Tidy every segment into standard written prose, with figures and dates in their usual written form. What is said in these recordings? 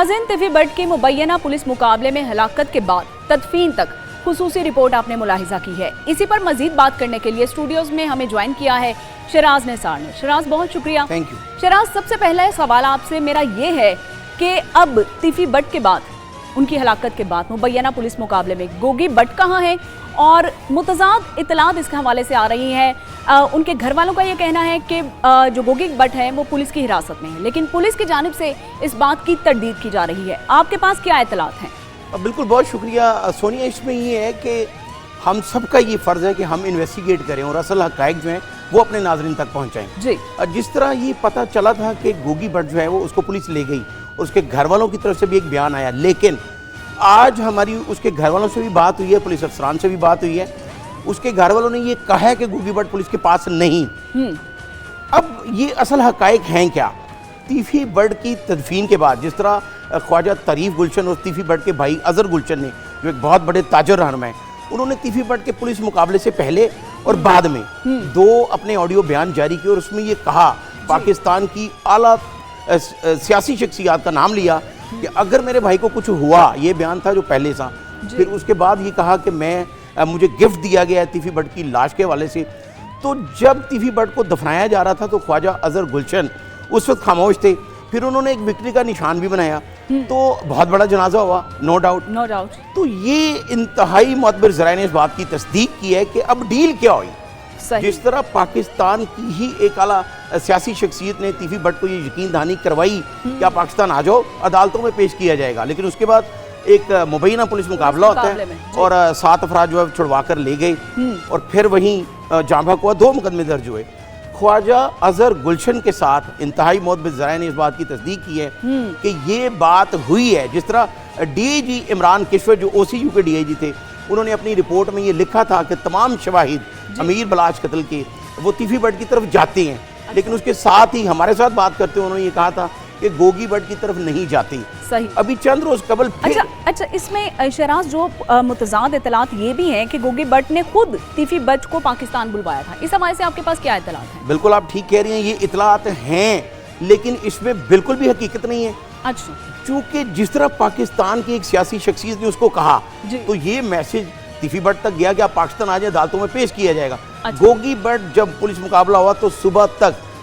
नाज़रीन, तिफी बट की मुबैना पुलिस मुकाबले में हलाकत के बाद तदफीन तक खुसूसी रिपोर्ट आपने मुलाहिजा की है। इसी पर मजीद बात करने के लिए स्टूडियोज में हमें ज्वाइन किया है शराज निसार ने। शराज, बहुत शुक्रिया। Thank you. शराज, सबसे पहला सवाल आपसे मेरा ये है कि अब तिफी बट के बाद, उनकी हलाकत के बाद मुबैना पुलिस मुकाबले में गोगी बट कहाँ है और मुतज़ाद इतलात इसके हवाले से आ रही है। उनके घर वालों का ये कहना है कि जो गोगी बट है वो पुलिस की हिरासत में है, लेकिन पुलिस की जानिब से इस बात की तरदीद की जा रही है। आपके पास क्या इतलात हैं? बिल्कुल, बहुत शुक्रिया सोनिया। इसमें ये है कि हम सबका ये फ़र्ज़ है कि हम इन्वेस्टिगेट करें और असल हक़ाइक़ जो हैं वो अपने नाज़रीन तक पहुँचाएँ जी। जिस तरह ये पता चला था कि गोगी बट जो है वो उसको पुलिस ले गई और उसके घर वालों की तरफ से भी एक बयान आया, लेकिन आज हमारी उसके घर वालों से भी बात हुई है, पुलिस अफसरान से भी बात हुई है। उसके घर वालों ने ये कहा है कि गोगी बट पुलिस के पास नहीं। अब ये असल हक़ाइक़ हैं क्या? तिफी बट की तदफीन के बाद जिस तरह ख्वाजा तारीफ गुलशन और तिफी बट के भाई अजहर गुलशन ने, जो एक बहुत बड़े ताजर रहनुमा हैं, उन्होंने तिफी बट के पुलिस मुकाबले से पहले और बाद में दो अपने ऑडियो बयान जारी किए और उसमें ये कहा, पाकिस्तान की आला सियासी शख्सियात का नाम लिया कि अगर मेरे भाई को कुछ हुआ, ये बयान था जो पहले था। फिर उसके बाद ये कहा कि मुझे गिफ्ट दिया गया है तिफी बट की लाश के हवाले से। तो जब तिफी बट को दफनाया जा रहा था तो ख्वाजा अजहर गुलशन उस वक्त खामोश थे। फिर उन्होंने एक विक्ट्री का निशान भी बनाया, तो बहुत बड़ा जनाजा हुआ, नो डाउट। तो ये इंतहाई मोतबर ज़राए ने इस बात की तस्दीक की है कि अब डील क्या हुई। जिस तरह पाकिस्तान की ही एक आला सियासी शख्सियत ने तिफी बट को ये यकीन दहानी करवाई कि आप पाकिस्तान आ जाओ, अदालतों में पेश किया जाएगा, लेकिन उसके बाद एक मुबैना पुलिस मुकाबला होता है और 7 अफराद जो है छुड़वा कर ले गए और फिर वहीं जांभा को 2 मुकदमे दर्ज हुए। ख्वाजा अजहर गुलशन के साथ इंतहाई मोतबर ज़राए ने इस बात की तस्दीक की है कि ये बात हुई है। जिस तरह डीआईजी इमरान किश्वर जो ओसीयू के डीआईजी थे, उन्होंने अपनी रिपोर्ट में ये लिखा था कि तमाम शवाहिद अमीर बलाच कत्ल के वो तिफी बट की तरफ जाते हैं, लेकिन उसके साथ ही हमारे साथ बात करते हुए उन्होंने ये कहा था कि गोगी बट की तरफ नहीं जाती। सही। अभी चंद रोज कबल अच्छा, इसमें शराज जो मुतज़ाद इतलात ये भी हैं कि गोगी बट ने खुद तिफी बट को पाकिस्तान बुलवाया था। इस हवाले से आपके पास क्या इतलात हैं? बिल्कुल, आप ठीक कह रही हैं, ये इतलात हैं, लेकिन इसमें बिल्कुल भी हकीकत नहीं है। अच्छा। चूंकि जिस तरह पाकिस्तान की एक सियासी शख्सियत ने उसको कहा, तो ये मैसेज तिफी बट तक गया कि आप पाकिस्तान आ जाए, अदालतों में पेश किया जाएगा। अच्छा। गोगी बट जब पुलिस मुकाबला हुआ तो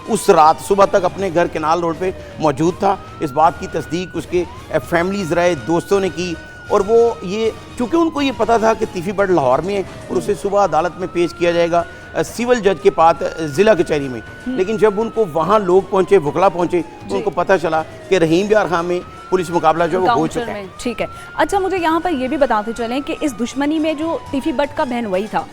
उस रात सुबह तक अपने घर केनाल रोड पे मौजूद था। इस बात की तस्दीक उसके फैमिलीज रहे, दोस्तों ने की, और वो ये चूँकि उनको ये पता था कि तिफी बट लाहौर में है और उसे सुबह अदालत में पेश किया जाएगा सिविल जज के पास ज़िला कचहरी में। लेकिन जब उनको वहाँ लोग पहुँचे, वकला पहुँचे, तो उनको पता चला कि रहीम बियार खां में पुलिस मुकाबला जो है वो हो चुका है। ठीक है। अच्छा, मुझे यहाँ पर ये भी बताते चलें कि इस दुश्मनी में जो तिफी बट का बहन वही था,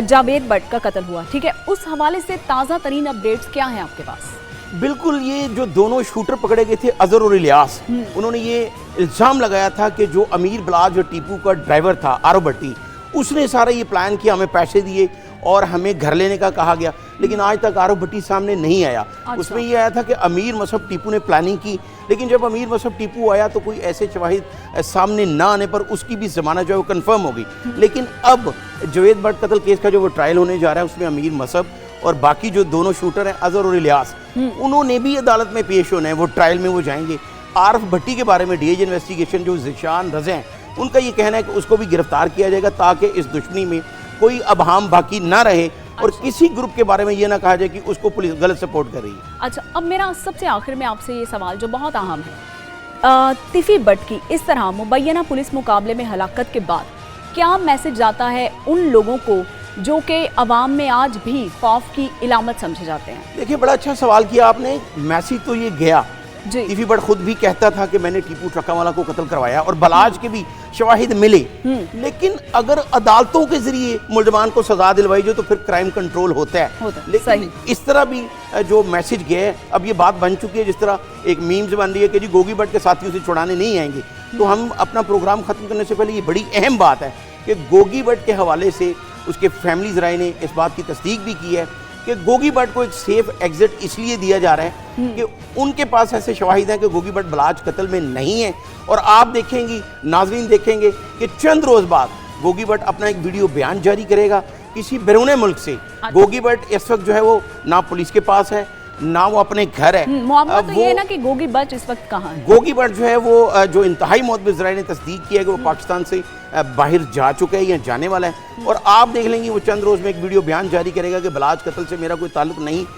जावेद बट का कत्ल हुआ, ठीक है, उस हवाले से ताज़ा तरीन अपडेट्स क्या हैं आपके पास? बिल्कुल, ये जो दोनों शूटर पकड़े गए थे, अजहर और इलियास, उन्होंने ये इल्ज़ाम लगाया था कि जो अमीर बलाच जो टीपू का ड्राइवर था आरो भट्टी, उसने सारा ये प्लान किया, हमें पैसे दिए और हमें घर लेने का कहा गया, लेकिन आज तक आरो भट्टी सामने नहीं आया। अच्छा। उसमें ये आया था कि अमीर मसहब टीपू ने प्लानिंग की, लेकिन जब अमीर मसहब टीपू आया तो कोई ऐसे शवाहिद सामने ना आने पर उसकी भी जमानत जो है वो कन्फर्म हो गई। लेकिन अब जावेद बट कत्ल केस का जो वो ट्रायल होने जा रहा है, उसमें अमीर मसहब और बाकी जो दोनों शूटर हैं अजहर और इलियास, उन्होंने भी अदालत में पेश होना है, वो ट्रायल में वो जाएंगे। आरफ भट्टी के बारे में डीआईजी इन्वेस्टिगेशन जो ज़िशान रज़ा हैं, उनका ये कहना है कि उसको भी गिरफ्तार किया जाएगा ताकि इस दुश्मनी में कोई अबहाम बाकी ना रहे और किसी ग्रुप के बारे में ये ना कहा जाए कि उसको पुलिस गलत सपोर्ट कर रही है। अच्छा, अब मेरा सबसे आखिर में आपसे ये सवाल जो बहुत अहम है, तिफी बट की इस तरह मुबैना पुलिस मुकाबले में हलाकत के बाद क्या मैसेज जाता है उन लोगों को जो कि अवाम में आज भी खौफ की इलामत समझे जाते हैं? देखिए, बड़ा अच्छा सवाल किया आपने। मैसेज तो ये गया, तिफी बट खुद भी कहता था कि मैंने टीपू ट्रकावाला को कत्ल करवाया और बलाज के भी शवाहिद मिले, लेकिन अगर अदालतों के जरिए मुल्जमान को सजा दिलवाई जाए तो फिर क्राइम कंट्रोल होता है। लेकिन इस तरह भी जो मैसेज गया है, अब ये बात बन चुकी है, जिस तरह एक मीम्स बन रही है कि जी गोगी बट के साथियों से छुड़ाने नहीं आएंगे। तो हम अपना प्रोग्राम खत्म करने से पहले ये बड़ी अहम बात है कि गोगी बट के हवाले से उसके फैमिलीज राय ने इस बात की तस्दीक भी की है कि गोगी बट को एक सेफ एग्जिट इसलिए दिया जा रहा है कि उनके पास ऐसे शवाहिद हैं कि गोगी बट बलाच कत्ल में नहीं है। और आप देखेंगी, नाजरीन देखेंगे कि चंद रोज बाद गोगी बट अपना एक वीडियो बयान जारी करेगा किसी बैरून मुल्क से। गोगी बट इस वक्त जो है वो ना पुलिस के पास है, ना वो अपने घर है। मामला तो ये है ना कि गोगी बट इस वक्त कहाँ है? गोगी बट जो है वो जो इंतहाई मौतबर ज़राए ने तस्दीक किया है कि वो पाकिस्तान से बाहर जा चुका है या जाने वाला है। और आप देख लेंगे वो चंद रोज़ में एक वीडियो बयान जारी करेगा कि बलाज कत्ल से मेरा कोई ताल्लुक नहीं,